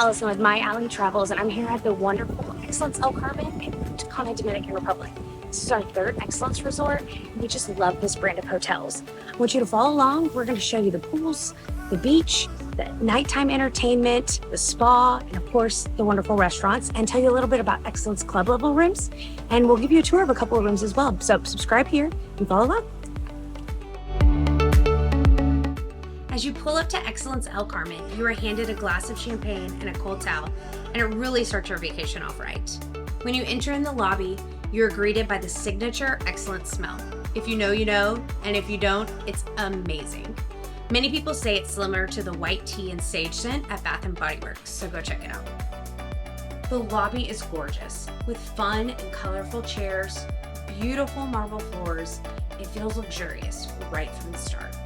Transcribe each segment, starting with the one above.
Allison with My Alley Travels, and I'm here at the wonderful Excellence El Carmen in Punta Cana, Dominican Republic. This is our third Excellence resort, and we just love this brand of hotels. I want you to follow along. We're going to show you the pools, the beach, the nighttime entertainment, the spa, and of course, the wonderful restaurants, and tell you a little bit about Excellence Club level rooms. And we'll give you a tour of a couple of rooms as well. So subscribe here and follow along. As you pull up to Excellence El Carmen, you are handed a glass of champagne and a cold towel, and it really starts your vacation off right. When you enter in the lobby, you are greeted by the signature Excellence smell. If you know, you know, and if you don't, it's amazing. Many people say it's similar to the white tea and sage scent at Bath & Body Works, so go check it out. The lobby is gorgeous, with fun and colorful chairs, beautiful marble floors. It feels luxurious right from the start.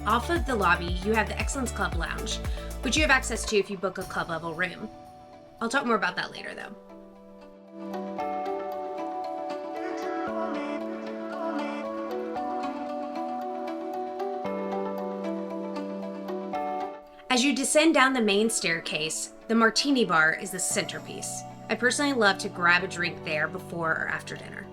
Off of the lobby, you have the Excellence Club Lounge, which you have access to if you book a club level room. I'll talk more about that later though. As you descend down the main staircase, the Martini Bar is the centerpiece. I personally love to grab a drink there before or after dinner.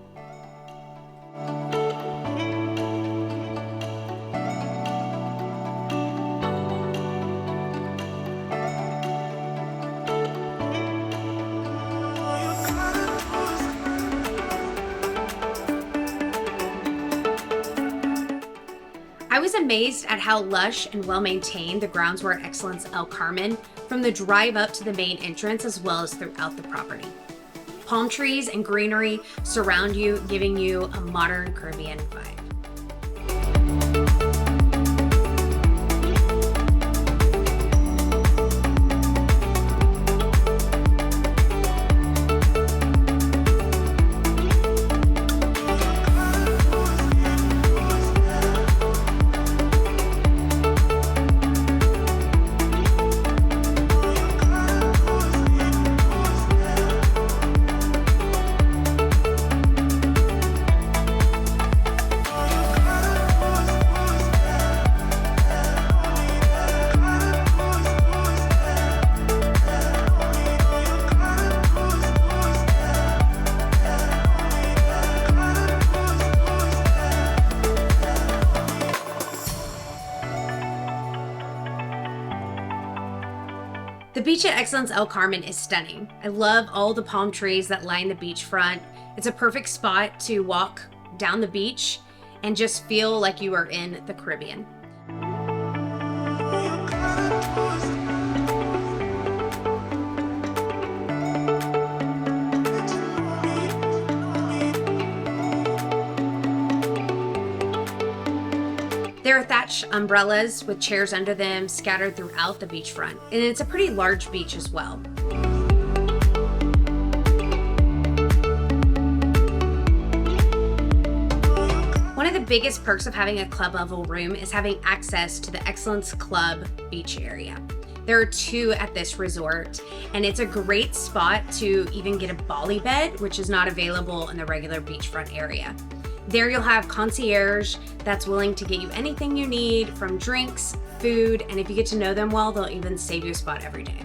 I was amazed at how lush and well-maintained the grounds were at Excellence El Carmen, from the drive up to the main entrance as well as throughout the property. Palm trees and greenery surround you, giving you a modern Caribbean vibe. The beach at Excellence El Carmen is stunning. I love all the palm trees that line the beachfront. It's a perfect spot to walk down the beach and just feel like you are in the Caribbean. There are thatch umbrellas with chairs under them scattered throughout the beachfront, and it's a pretty large beach as well. One of the biggest perks of having a club level room is having access to the Excellence Club beach area. There are two at this resort, and it's a great spot to even get a Bali bed, which is not available in the regular beachfront area. There you'll have concierge that's willing to get you anything you need, from drinks, food, and if you get to know them well, they'll even save you a spot every day.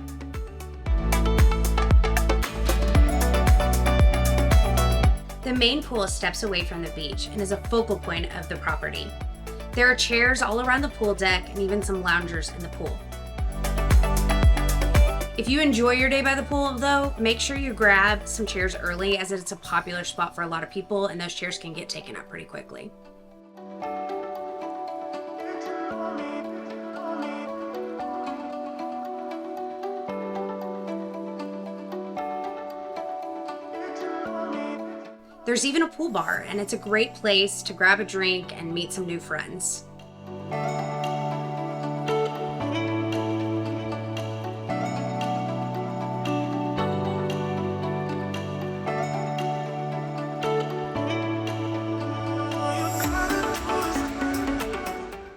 The main pool is steps away from the beach and is a focal point of the property. There are chairs all around the pool deck and even some loungers in the pool. If you enjoy your day by the pool though, make sure you grab some chairs early, as it's a popular spot for a lot of people and those chairs can get taken up pretty quickly. There's even a pool bar, and it's a great place to grab a drink and meet some new friends.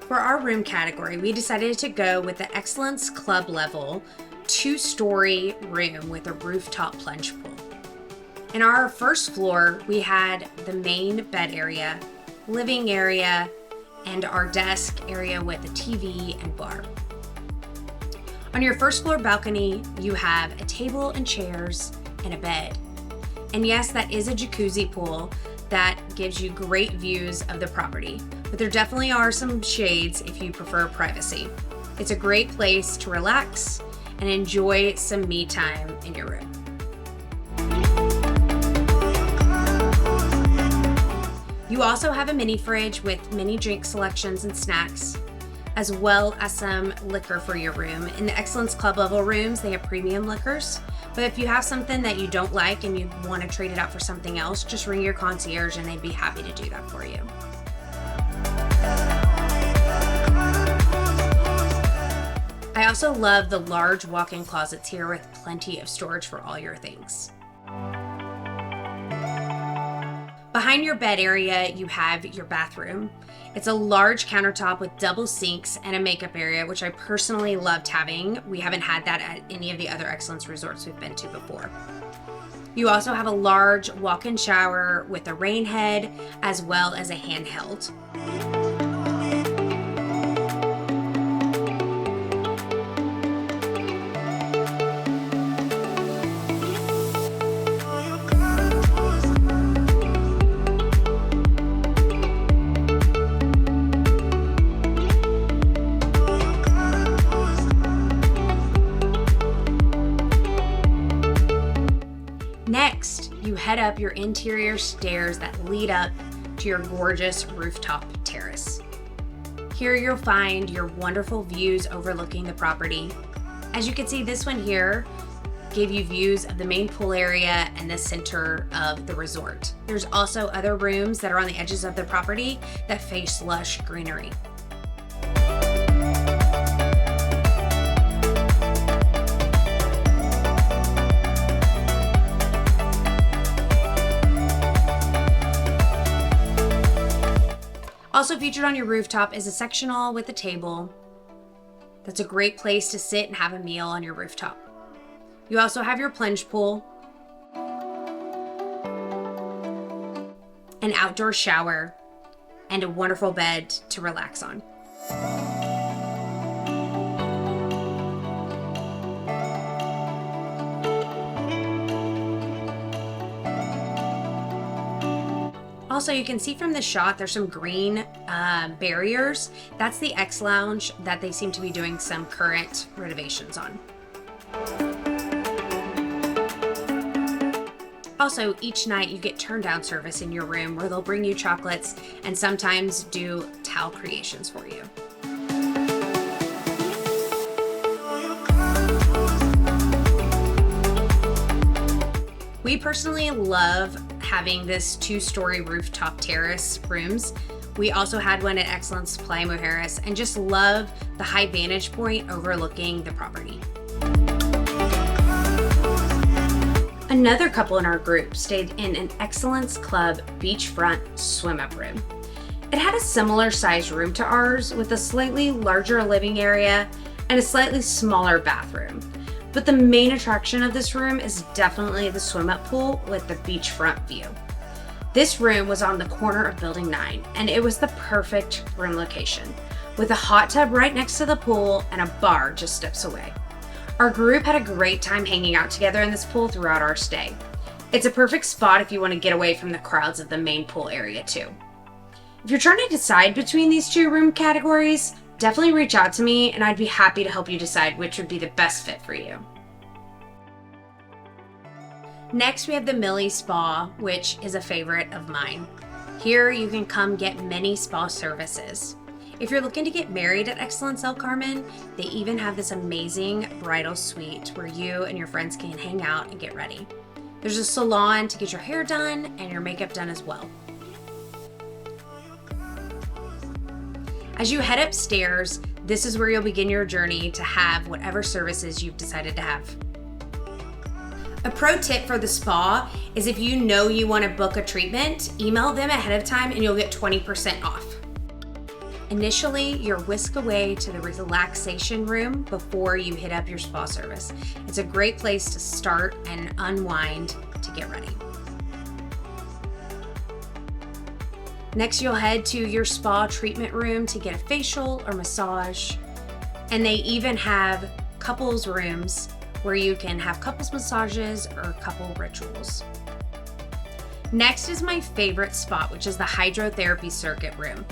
For our room category, we decided to go with the Excellence Club level 2-story room with a rooftop plunge pool. In our first floor, we had the main bed area, living area, and our desk area with a TV and bar. On your first floor balcony, you have a table and chairs and a bed. And yes, that is a jacuzzi pool that gives you great views of the property, but there definitely are some shades if you prefer privacy. It's a great place to relax and enjoy some me time in your room. You also have a mini fridge with mini drink selections and snacks, as well as some liquor for your room. In the Excellence Club level rooms, they have premium liquors, but if you have something that you don't like and you want to trade it out for something else, just ring your concierge and they'd be happy to do that for you. I also love the large walk-in closets here with plenty of storage for all your things. Behind your bed area, you have your bathroom. It's a large countertop with double sinks and a makeup area, which I personally loved having. We haven't had that at any of the other Excellence resorts we've been to before. You also have a large walk-in shower with a rain head, as well as a handheld. Next, you head up your interior stairs that lead up to your gorgeous rooftop terrace. Here you'll find your wonderful views overlooking the property. As you can see, this one here gave you views of the main pool area and the center of the resort. There's also other rooms that are on the edges of the property that face lush greenery. Also featured on your rooftop is a sectional with a table. That's a great place to sit and have a meal on your rooftop. You also have your plunge pool, an outdoor shower, and a wonderful bed to relax on. Also, you can see from the shot, there's some green barriers. That's the X Lounge that they seem to be doing some current renovations on. Also, each night you get turn down service in your room where they'll bring you chocolates and sometimes do towel creations for you. We personally love having this 2-story rooftop terrace rooms. We also had one at Excellence Playa Mujeres and just love the high vantage point overlooking the property. Another couple in our group stayed in an Excellence Club Beachfront swim-up room. It had a similar sized room to ours with a slightly larger living area and a slightly smaller bathroom. But the main attraction of this room is definitely the swim-up pool with the beachfront view. This room was on the corner of Building 9, and it was the perfect room location, with a hot tub right next to the pool and a bar just steps away. Our group had a great time hanging out together in this pool throughout our stay. It's a perfect spot if you want to get away from the crowds of the main pool area too. If you're trying to decide between these two room categories, definitely reach out to me and I'd be happy to help you decide which would be the best fit for you. Next, we have the Millie Spa, which is a favorite of mine. Here you can come get many spa services. If you're looking to get married at Excellence El Carmen, they even have this amazing bridal suite where you and your friends can hang out and get ready. There's a salon to get your hair done and your makeup done as well. As you head upstairs, this is where you'll begin your journey to have whatever services you've decided to have. A pro tip for the spa is if you know you want to book a treatment, email them ahead of time and you'll get 20% off. Initially, you're whisked away to the relaxation room before you hit up your spa service. It's a great place to start and unwind to get ready. Next, you'll head to your spa treatment room to get a facial or massage. And they even have couples rooms where you can have couples massages or couple rituals. Next is my favorite spot, which is the hydrotherapy circuit room.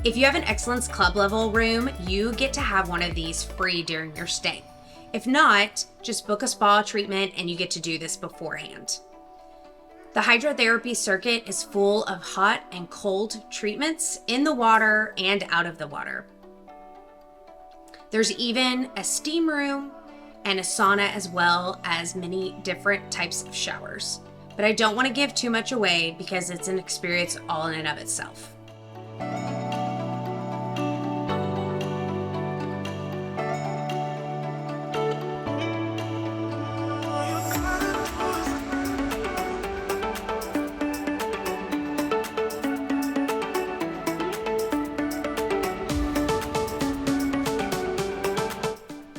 If you have an Excellence Club level room, you get to have one of these free during your stay. If not, just book a spa treatment and you get to do this beforehand. The hydrotherapy circuit is full of hot and cold treatments in the water and out of the water. There's even a steam room and a sauna, as well as many different types of showers. But I don't want to give too much away because it's an experience all in and of itself.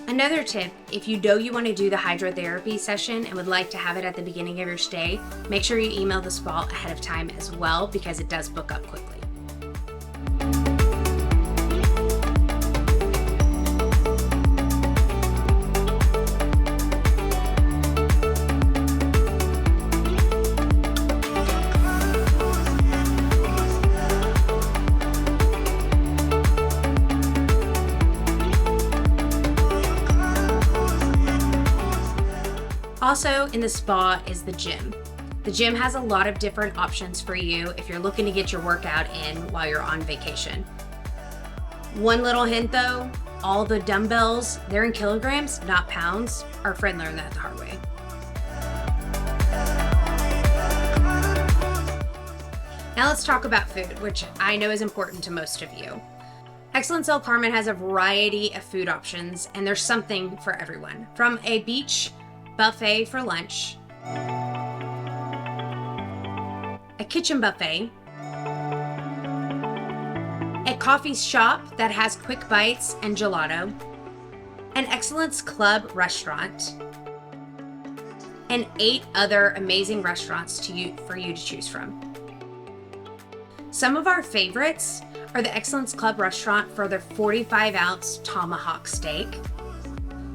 Another tip, if you know you want to do the hydrotherapy session and would like to have it at the beginning of your stay, make sure you email the spa ahead of time as well, because it does book up quickly. Also in the spa is the gym. The gym has a lot of different options for you if you're looking to get your workout in while you're on vacation. One little hint though, all the dumbbells, they're in kilograms, not pounds. Our friend learned that the hard way. Now let's talk about food, which I know is important to most of you. Excellence El Carmen has a variety of food options, and there's something for everyone. From a beach buffet for lunch, a kitchen buffet, a coffee shop that has quick bites and gelato, an Excellence Club restaurant, and 8 other amazing restaurants for you to choose from. Some of our favorites are the Excellence Club restaurant for their 45-ounce tomahawk steak.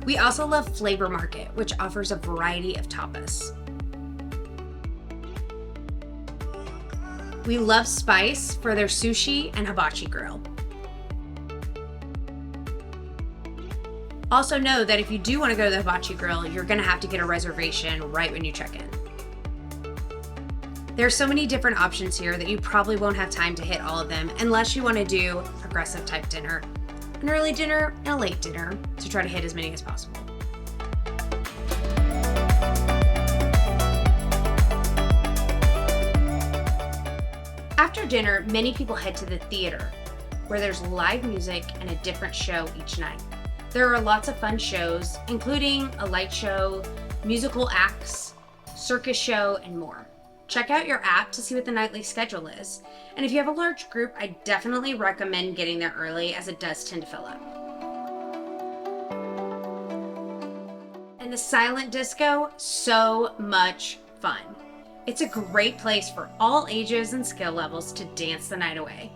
We also love Flavor Market, which offers a variety of tapas. We love Spice for their sushi and hibachi grill. Also know that if you do want to go to the hibachi grill, you're going to have to get a reservation right when you check in. There's so many different options here that you probably won't have time to hit all of them unless you want to do progressive type dinner, an early dinner, and a late dinner to try to hit as many as possible. After dinner, many people head to the theater, where there's live music and a different show each night. There are lots of fun shows, including a light show, musical acts, circus show, and more. Check out your app to see what the nightly schedule is. And if you have a large group, I definitely recommend getting there early, as it does tend to fill up. And the silent disco, so much fun. It's a great place for all ages and skill levels to dance the night away.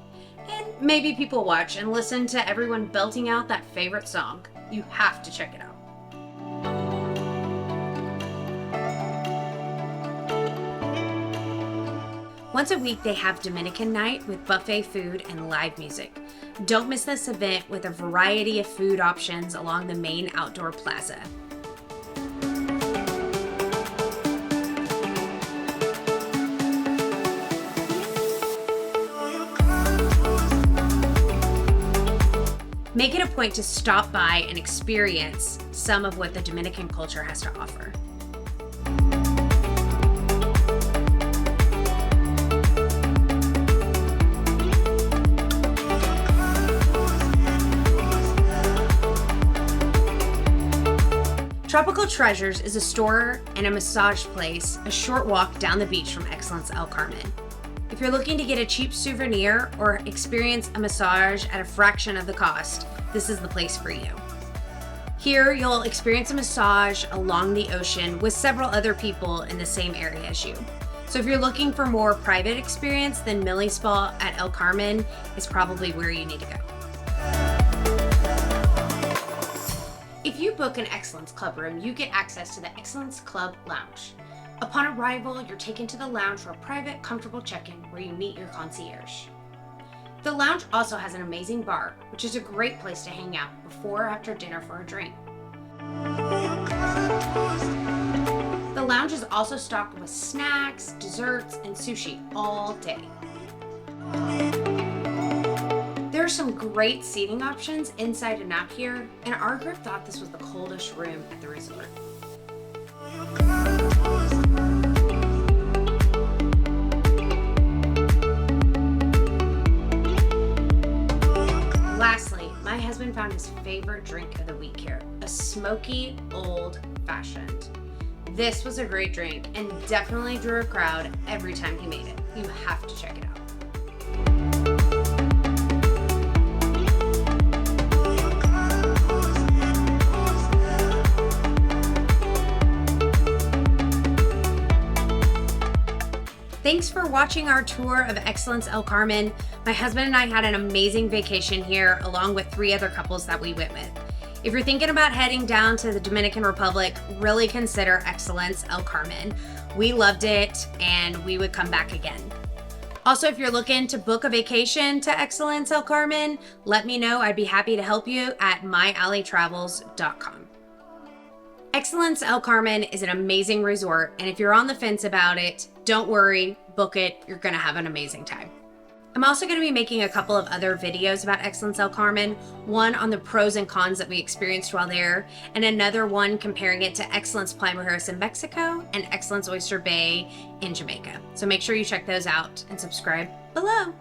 And maybe people watch and listen to everyone belting out that favorite song. You have to check it out. Once a week, they have Dominican night with buffet food and live music. Don't miss this event with a variety of food options along the main outdoor plaza. Make it a point to stop by and experience some of what the Dominican culture has to offer. Tropical Treasures is a store and a massage place a short walk down the beach from Excellence El Carmen. If you're looking to get a cheap souvenir or experience a massage at a fraction of the cost, this is the place for you. Here, you'll experience a massage along the ocean with several other people in the same area as you. So if you're looking for more private experience, then Millie Spa at El Carmen is probably where you need to go. If If you book an Excellence Club room, you get access to the Excellence Club Lounge. Upon arrival, you're taken to the lounge for a private, comfortable check-in where you meet your concierge. The lounge also has an amazing bar, which is a great place to hang out before or after dinner for a drink. The lounge is also stocked with snacks, desserts, and sushi all day. There are some great seating options inside and out here, and our group thought this was the coldest room at the resort. Lastly, my husband found his favorite drink of the week here, a smoky old fashioned. This was a great drink and definitely drew a crowd every time he made it. You have to check it out. Thanks for watching our tour of Excellence El Carmen. My husband and I had an amazing vacation here along with 3 other couples that we went with. If you're thinking about heading down to the Dominican Republic, really consider Excellence El Carmen. We loved it and we would come back again. Also, if you're looking to book a vacation to Excellence El Carmen, let me know. I'd be happy to help you at myalleytravels.com. Excellence El Carmen is an amazing resort, and if you're on the fence about it, don't worry, book it. You're going to have an amazing time. I'm also going to be making a couple of other videos about Excellence El Carmen, one on the pros and cons that we experienced while there, and another one comparing it to Excellence Playa Mujeres in Mexico and Excellence Oyster Bay in Jamaica. So make sure you check those out and subscribe below.